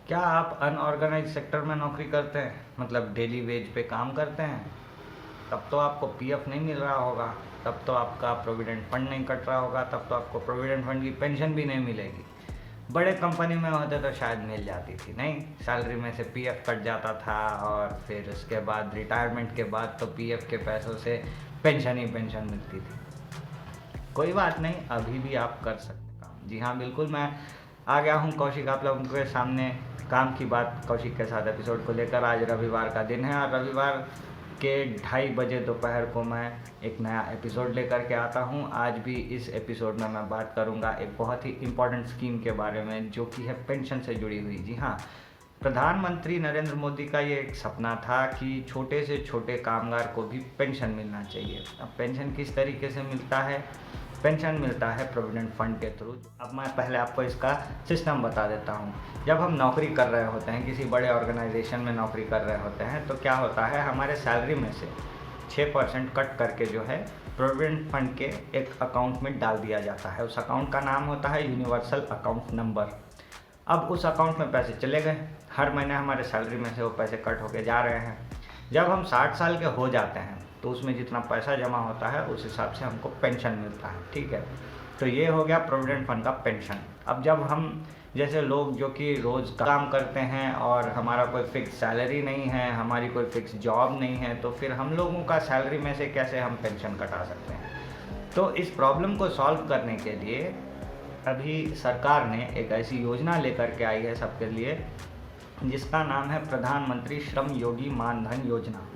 क्या आप unorganised sector में नौकरी करते हैं, मतलब डेली वेज पे काम करते हैं? तब तो आपको पीएफ नहीं मिल रहा होगा, तब तो आपका प्रोविडेंट फंड नहीं कट रहा होगा, तब तो आपको प्रोविडेंट फंड की पेंशन भी नहीं मिलेगी। बड़े कंपनी में होते तो शायद मिल जाती थी, नहीं, सैलरी में से पीएफ कट जाता था और फिर उसके बाद रिटायरमेंट के बाद तो पीएफ के पैसों से पेंशन ही पेंशन मिलती थी। कोई बात नहीं, अभी भी आप कर सकते काम। जी हाँ, बिल्कुल, मैं आ गया हूँ कौशिक आप लोगों के सामने काम की बात कौशिक के साथ एपिसोड को लेकर। आज रविवार का दिन है और रविवार के 2:30 बजे दोपहर को मैं एक नया एपिसोड लेकर के आता हूँ। आज भी इस एपिसोड में मैं बात करूँगा एक बहुत ही इम्पोर्टेंट स्कीम के बारे में, जो कि है पेंशन से जुड़ी हुई। जी हाँ, प्रधानमंत्री नरेंद्र मोदी का ये एक सपना था कि छोटे से छोटे कामगार को भी पेंशन मिलना चाहिए। अब पेंशन किस तरीके से मिलता है? पेंशन मिलता है प्रोविडेंट फंड के थ्रू। अब मैं पहले आपको इसका सिस्टम बता देता हूँ। जब हम नौकरी कर रहे होते हैं, किसी बड़े ऑर्गेनाइजेशन में नौकरी कर रहे होते हैं, तो क्या होता है, हमारे सैलरी में से 6% कट करके जो है प्रोविडेंट फंड के एक अकाउंट में डाल दिया जाता है। उस अकाउंट का नाम होता है यूनिवर्सल अकाउंट नंबर। अब उस अकाउंट में पैसे चले गए, हर महीने हमारे सैलरी में से वो पैसे कट होके जा रहे हैं। जब हम 60 साल के हो जाते हैं तो उसमें जितना पैसा जमा होता है उस हिसाब से हमको पेंशन मिलता है, ठीक है। तो ये हो गया प्रोविडेंट फंड का पेंशन। अब जब हम जैसे लोग जो कि रोज़ काम करते हैं और हमारा कोई फिक्स सैलरी नहीं है, हमारी कोई फिक्स जॉब नहीं है, तो फिर हम लोगों का सैलरी में से कैसे हम पेंशन कटा सकते हैं? तो इस प्रॉब्लम को सॉल्व करने के लिए अभी सरकार ने एक ऐसी योजना लेकर के आई है सबके लिए, जिसका नाम है प्रधानमंत्री श्रम योगी मानधन योजना।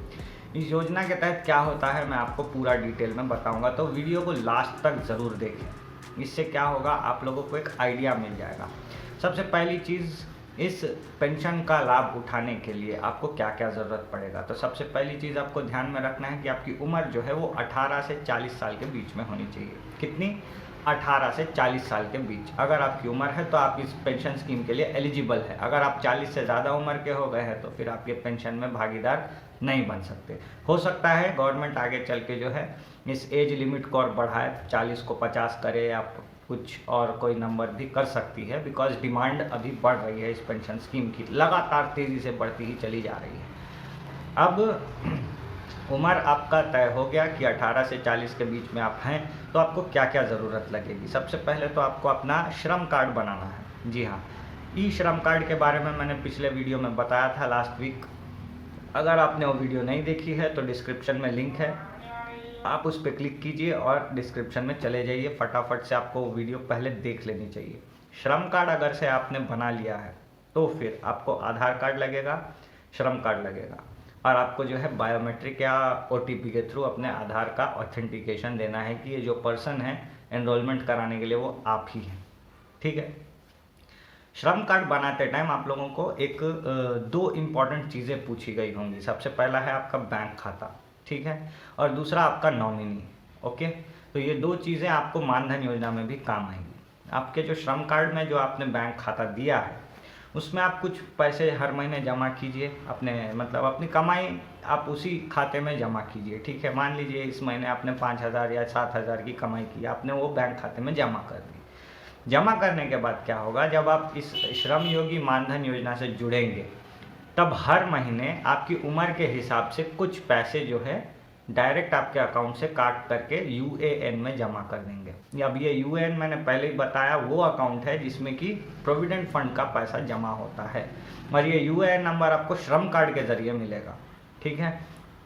इस योजना के तहत क्या होता है मैं आपको पूरा डिटेल में बताऊंगा, तो वीडियो को लास्ट तक ज़रूर देखें। इससे क्या होगा, आप लोगों को एक आइडिया मिल जाएगा। सबसे पहली चीज़, इस पेंशन का लाभ उठाने के लिए आपको क्या क्या ज़रूरत पड़ेगा। तो सबसे पहली चीज़ आपको ध्यान में रखना है कि आपकी उम्र जो है वो 18 से 40 साल के बीच में होनी चाहिए। कितनी? 18 से 40 साल के बीच अगर आपकी उम्र है तो आप इस पेंशन स्कीम के लिए एलिजिबल है। अगर आप 40 से ज़्यादा उम्र के हो गए हैं तो फिर आप ये पेंशन में भागीदार नहीं बन सकते। हो सकता है गवर्नमेंट आगे चल के जो है इस एज लिमिट को और बढ़ाए, 40 को 50 करे या कुछ और कोई नंबर भी कर सकती है, बिकॉज डिमांड अभी बढ़ रही है इस पेंशन स्कीम की, लगातार तेज़ी से बढ़ती ही चली जा रही है। अब उम्र आपका तय हो गया कि 18 से 40 के बीच में आप हैं, तो आपको क्या क्या ज़रूरत लगेगी। सबसे पहले तो आपको अपना श्रम कार्ड बनाना है। जी हाँ, ई श्रम कार्ड के बारे में मैंने पिछले वीडियो में बताया था लास्ट वीक। अगर आपने वो वीडियो नहीं देखी है तो डिस्क्रिप्शन में लिंक है, आप उस पर क्लिक कीजिए और डिस्क्रिप्शन में चले जाइए। फटाफट से आपको वो वीडियो पहले देख लेनी चाहिए। श्रम कार्ड अगर से आपने बना लिया है तो फिर आपको आधार कार्ड लगेगा, श्रम कार्ड लगेगा, और आपको जो है बायोमेट्रिक या ओटीपी के थ्रू अपने आधार का ऑथेंटिकेशन देना है कि ये जो पर्सन है एनरोलमेंट कराने के लिए वो आप ही हैं, ठीक है। श्रम कार्ड बनाते टाइम आप लोगों को एक दो इम्पॉर्टेंट चीज़ें पूछी गई होंगी। सबसे पहला है आपका बैंक खाता, ठीक है, और दूसरा आपका नॉमिनी। ओके, तो ये दो चीज़ें आपको मानधन योजना में भी काम आएंगी। आपके जो श्रम कार्ड में जो आपने बैंक खाता दिया है उसमें आप कुछ पैसे हर महीने जमा कीजिए, अपने मतलब अपनी कमाई आप उसी खाते में जमा कीजिए, ठीक है। मान लीजिए इस महीने आपने 5,000 या 7,000 की कमाई की, आपने वो बैंक खाते में जमा कर दी। जमा करने के बाद क्या होगा, जब आप इस श्रम योगी मानधन योजना से जुड़ेंगे तब हर महीने आपकी उम्र के हिसाब से कुछ पैसे जो है डायरेक्ट आपके अकाउंट से काट करके यूएएन में जमा कर देंगे। अब ये यूएएन मैंने पहले ही बताया, वो अकाउंट है जिसमें कि प्रोविडेंट फंड का पैसा जमा होता है, और ये यूएएन नंबर आपको श्रम कार्ड के जरिए मिलेगा, ठीक है।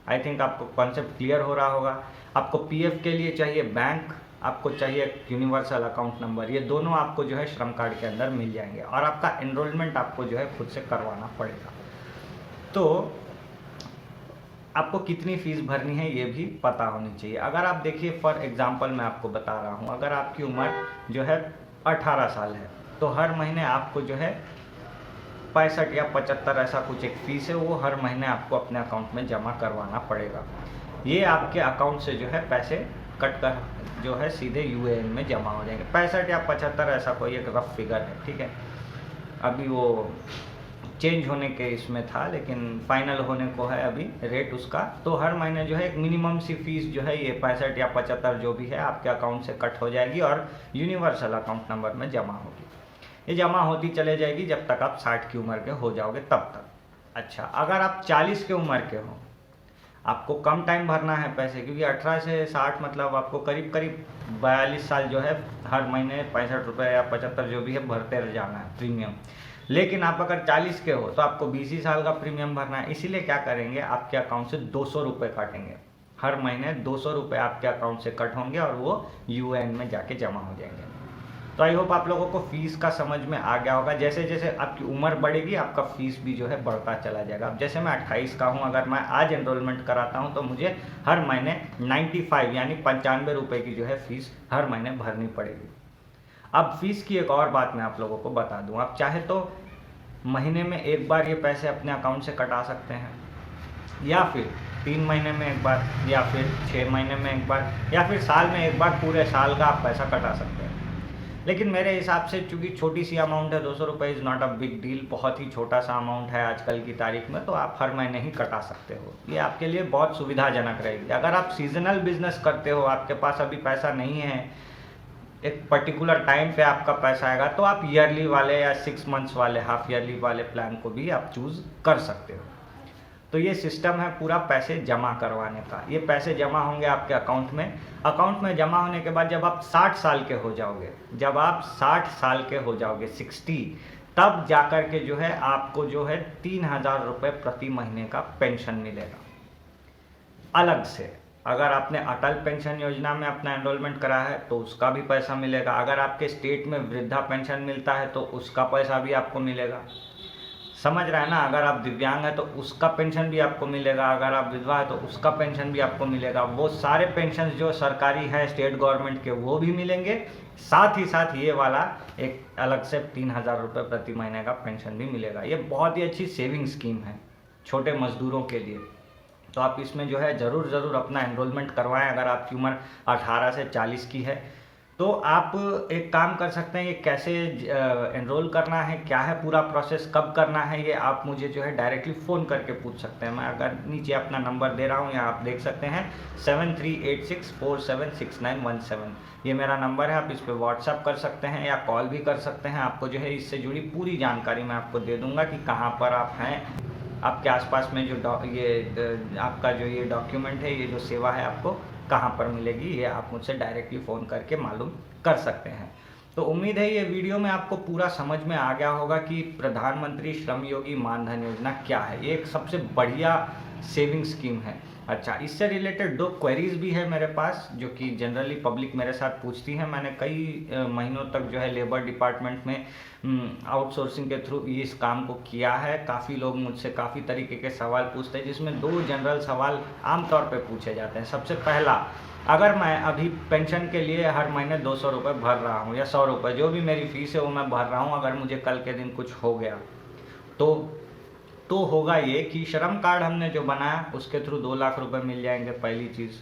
आई थिंक आपको कॉन्सेप्ट क्लियर हो रहा होगा। आपको पीएफ के लिए चाहिए बैंक, आपको चाहिए यूनिवर्सल अकाउंट नंबर, ये दोनों आपको जो है श्रम कार्ड के अंदर मिल जाएंगे, और आपका एनरोलमेंट आपको जो है खुद से करवाना पड़ेगा। तो आपको कितनी फ़ीस भरनी है ये भी पता होनी चाहिए। अगर आप देखिए, फॉर एग्जांपल मैं आपको बता रहा हूँ, अगर आपकी उम्र जो है 18 साल है तो हर महीने आपको जो है 65 या 75 ऐसा कुछ एक फ़ीस है, वो हर महीने आपको अपने अकाउंट में जमा करवाना पड़ेगा। ये आपके अकाउंट से जो है पैसे कट कर जो है सीधे यूएएन में जमा हो जाएंगे। 65 या 75 ऐसा कोई एक रफ फिगर है, ठीक है। अभी वो चेंज होने के इसमें था, लेकिन फाइनल होने को है अभी रेट उसका। तो हर महीने जो है एक मिनिमम सी फीस जो है ये 65 या 75 जो भी है आपके अकाउंट से कट हो जाएगी और यूनिवर्सल अकाउंट नंबर में जमा होगी। ये जमा होती चले जाएगी जब तक आप 60 की उम्र के हो जाओगे तब तक। अच्छा, अगर आप 40 की उम्र के हो, आपको कम टाइम भरना है पैसे, क्योंकि 18 से 60 मतलब आपको करीब करीब 42 साल जो है हर महीने 65 रुपये या 75 जो भी है भरते रह जाना है प्रीमियम। लेकिन आप अगर 40 के हो तो आपको 20 ही साल का प्रीमियम भरना है। इसीलिए क्या करेंगे, आपके अकाउंट से 200 रुपये काटेंगे, हर महीने 200 रुपये आपके अकाउंट से कट होंगे और वो यूएएन में जाके जमा हो जाएंगे। तो आई होप आप लोगों को फीस का समझ में आ गया होगा। जैसे जैसे आपकी उम्र बढ़ेगी आपका फीस भी जो है बढ़ता चला जाएगा। अब जैसे मैं 28 का हूँ, अगर मैं आज एनरोलमेंट कराता हूँ तो मुझे हर महीने 95 यानी 95 रुपये की जो है फीस हर महीने भरनी पड़ेगी। अब फीस की एक और बात मैं आप लोगों को बता दूँ, आप चाहे तो महीने में एक बार ये पैसे अपने अकाउंट से कटा सकते हैं, या फिर 3 महीने में एक बार, या फिर 6 महीने में एक बार, या फिर साल में एक बार पूरे साल का आप पैसा कटा सकते हैं। लेकिन मेरे हिसाब से चूँकि छोटी सी अमाउंट है, 200 रुपये is not a big deal, बहुत ही छोटा सा अमाउंट है आजकल की तारीख में, तो आप हर महीने ही कटा सकते हो। ये आपके लिए बहुत सुविधाजनक रहेगी। अगर आप सीजनल बिजनेस करते हो, आपके पास अभी पैसा नहीं है, एक पर्टिकुलर टाइम पे आपका पैसा आएगा, तो आप ईयरली वाले या 6 मंथ्स वाले, हाफ ईयरली वाले प्लान को भी आप चूज़ कर सकते हो। तो ये सिस्टम है पूरा पैसे जमा करवाने का। ये पैसे जमा होंगे आपके अकाउंट में जमा होने के बाद जब आप 60 साल के हो जाओगे, जब आप 60 साल के हो जाओगे 60, तब जाकर के जो है आपको जो है 3000 रुपये प्रति महीने का पेंशन मिलेगा अलग से। अगर आपने अटल पेंशन योजना में अपना एनरोलमेंट करा है तो उसका भी पैसा मिलेगा। अगर आपके स्टेट में वृद्धा पेंशन मिलता है तो उसका पैसा भी आपको मिलेगा। समझ रहे हैं ना? अगर आप दिव्यांग हैं तो उसका पेंशन भी आपको मिलेगा, अगर आप विधवा है तो उसका पेंशन भी आपको मिलेगा। वो सारे पेंशन जो सरकारी हैं स्टेट गवर्नमेंट के वो भी मिलेंगे, साथ ही साथ ये वाला एक अलग से 3000 रुपये प्रति महीने का पेंशन भी मिलेगा। ये बहुत ही अच्छी सेविंग स्कीम है छोटे मजदूरों के लिए। तो आप इसमें जो है ज़रूर अपना एनरोलमेंट करवाएं। अगर आपकी उम्र 18 से 40 की है तो आप एक काम कर सकते हैं, ये कैसे एनरोल करना है, क्या है पूरा प्रोसेस, कब करना है, ये आप मुझे जो है डायरेक्टली फ़ोन करके पूछ सकते हैं। मैं अगर नीचे अपना नंबर दे रहा हूँ, यहाँ आप देख सकते हैं 7386476917, ये मेरा नंबर है। आप इस पर व्हाट्सअप कर सकते हैं या कॉल भी कर सकते हैं। आपको जो है इससे जुड़ी पूरी जानकारी मैं आपको दे दूँगा कि कहाँ पर आप हैं, आपके आसपास में जो आपका जो ये डॉक्यूमेंट है, ये जो सेवा है आपको कहाँ पर मिलेगी, ये आप मुझसे डायरेक्टली फ़ोन करके मालूम कर सकते हैं। तो उम्मीद है ये वीडियो में आपको पूरा समझ में आ गया होगा कि प्रधानमंत्री श्रम योगी मानधन योजना क्या है। ये एक सबसे बढ़िया सेविंग स्कीम है। अच्छा, इससे रिलेटेड 2 क्वेरीज भी है मेरे पास जो कि जनरली पब्लिक मेरे साथ पूछती है। मैंने कई महीनों तक जो है लेबर डिपार्टमेंट में आउटसोर्सिंग के थ्रू इस काम को किया है। काफ़ी लोग मुझसे काफ़ी तरीके के सवाल पूछते हैं, जिसमें 2 जनरल सवाल आमतौर पे पूछे जाते हैं। सबसे पहला, अगर मैं अभी पेंशन के लिए हर महीने 200 रुपये भर रहा हूँ या 100 रुपये, जो भी मेरी फ़ीस है वो मैं भर रहा हूँ, अगर मुझे कल के दिन कुछ हो गया तो होगा ये कि श्रम कार्ड हमने जो बनाया उसके थ्रू 2 लाख रुपए मिल जाएंगे। पहली चीज़,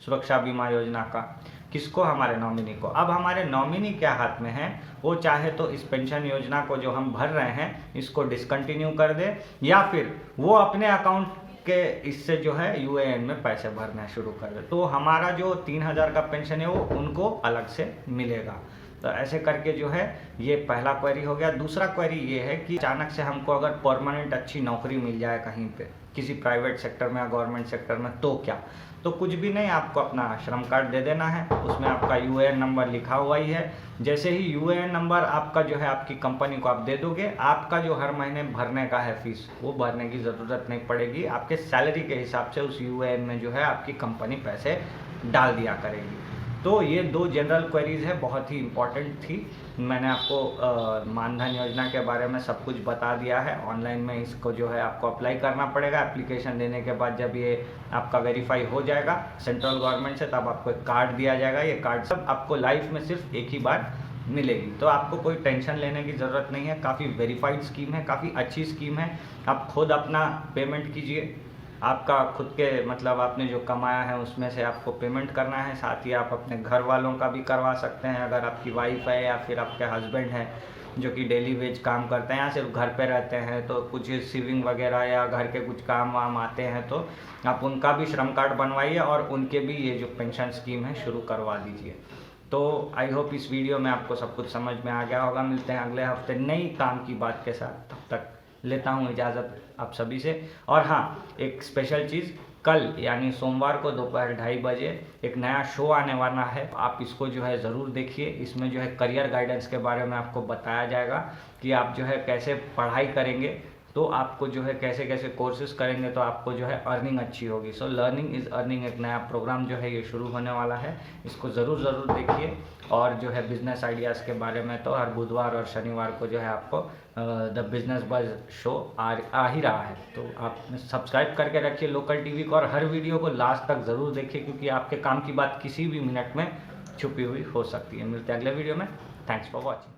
सुरक्षा बीमा योजना का किसको, हमारे नॉमिनी को। अब हमारे नॉमिनी क्या हाथ में है, वो चाहे तो इस पेंशन योजना को जो हम भर रहे हैं इसको डिसकंटिन्यू कर दे, या फिर वो अपने अकाउंट के इससे जो है यूएएन में पैसे भरना शुरू कर दे। तो हमारा जो 3000 का पेंशन है वो उनको अलग से मिलेगा। तो ऐसे करके जो है ये पहला क्वेरी हो गया। दूसरा क्वेरी ये है कि अचानक से हमको अगर परमानेंट अच्छी नौकरी मिल जाए कहीं पे, किसी प्राइवेट सेक्टर में या गवर्नमेंट सेक्टर में, तो क्या? तो कुछ भी नहीं, आपको अपना श्रम कार्ड दे देना है, उसमें आपका यूएएन नंबर लिखा हुआ ही है। जैसे ही यूएएन नंबर आपका जो है आपकी कंपनी को आप दे दोगे, आपका जो हर महीने भरने का है फीस, वो भरने की ज़रूरत नहीं पड़ेगी। आपके सैलरी के हिसाब से उस यूएएन में जो है आपकी कंपनी पैसे डाल दिया करेगी। तो ये 2 जनरल क्वेरीज है, बहुत ही इम्पॉर्टेंट थी। मैंने आपको मानधन योजना के बारे में सब कुछ बता दिया है। ऑनलाइन में इसको जो है आपको अप्लाई करना पड़ेगा। एप्लीकेशन देने के बाद जब ये आपका वेरीफाई हो जाएगा सेंट्रल गवर्नमेंट से, तब आपको एक कार्ड दिया जाएगा। ये कार्ड सब आपको लाइफ में सिर्फ एक ही बार मिलेगी, तो आपको कोई टेंशन लेने की ज़रूरत नहीं है। काफ़ी वेरीफाइड स्कीम है, काफ़ी अच्छी स्कीम है। आप खुद अपना पेमेंट कीजिए, आपका खुद के मतलब आपने जो कमाया है उसमें से आपको पेमेंट करना है। साथ ही आप अपने घर वालों का भी करवा सकते हैं। अगर आपकी वाइफ है या फिर आपके हस्बैंड हैं जो कि डेली वेज काम करते हैं या सिर्फ घर पे रहते हैं, तो कुछ सेविंग वगैरह या घर के कुछ काम वाम आते हैं, तो आप उनका भी श्रम कार्ड बनवाइए और उनके भी ये जो पेंशन स्कीम है शुरू करवा दीजिए। तो आई होप इस वीडियो में आपको सब कुछ समझ में आ गया होगा। मिलते हैं अगले हफ्ते नई काम की बात के साथ, तब तक लेता हूँ इजाज़त आप सभी से। और हाँ, एक स्पेशल चीज़, कल यानी सोमवार को दोपहर 2:30 बजे एक नया शो आने वाला है, आप इसको जो है ज़रूर देखिए। इसमें जो है करियर गाइडेंस के बारे में आपको बताया जाएगा कि आप जो है कैसे पढ़ाई करेंगे तो आपको जो है कैसे कैसे कोर्सेज करेंगे तो आपको जो है अर्निंग अच्छी होगी। सो लर्निंग इज़ अर्निंग एक नया प्रोग्राम जो है ये शुरू होने वाला है, इसको ज़रूर देखिए। और जो है बिजनेस आइडियाज़ के बारे में तो हर बुधवार और शनिवार को जो है आपको द बिजनेस बज़ शो आ ही रहा है। तो आप सब्सक्राइब करके रखिए लोकल टीवी को, और हर वीडियो को लास्ट तक ज़रूर देखिए, क्योंकि आपके काम की बात किसी भी मिनट में छुपी हुई हो सकती है। मिलते हैं अगले वीडियो में। Thanks for watching.